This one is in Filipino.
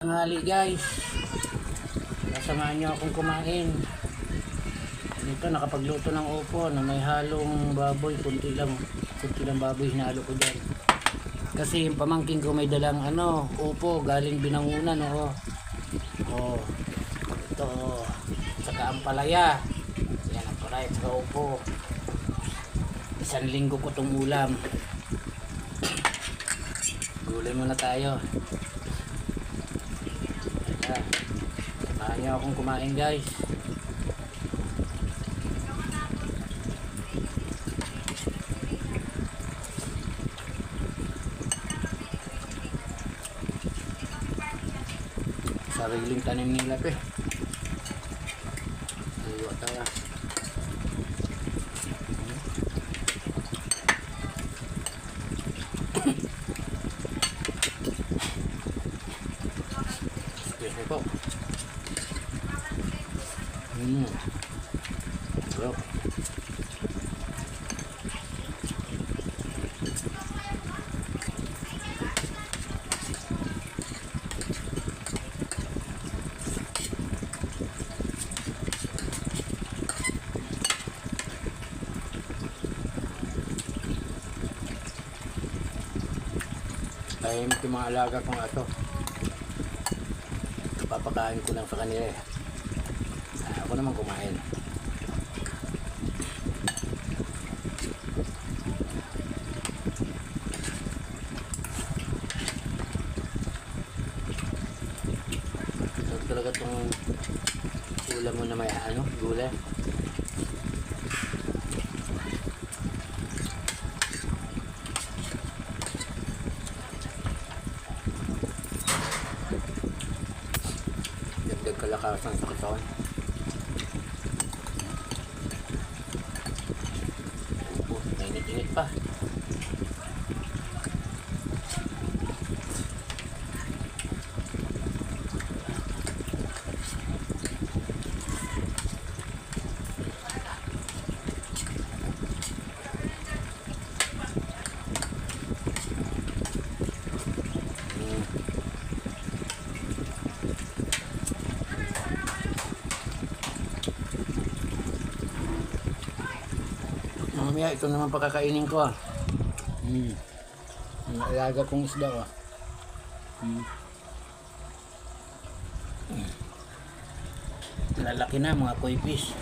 Tanghali guys, kasamahan nyo akong kumain. Dito nakapagluto ng upo na may halong baboy, kunti lang baboy hinalo ko dyan. Kasi yung pamangkin ko may dalang upo galing Binangunan. Ito saka ang palaya. Yan ang palaya saka upo. 1 linggo ko itong ulam. Gulay muna tayo. Samahan niyo akong kumain guys. Sariling tanim nila pe. Iwa tayo. Excuse po. Bro. Ay, yung mga alaga kong ato. Papakain ko lang sa kanila eh. Ako naman kumain. So, talaga itong ulam mo na may gulay. Dagdag kalakasan sa katawan. Init pa. Mamaya ito naman pakakainin ko Ang alaga kong isda Lalaki na mga koi fish.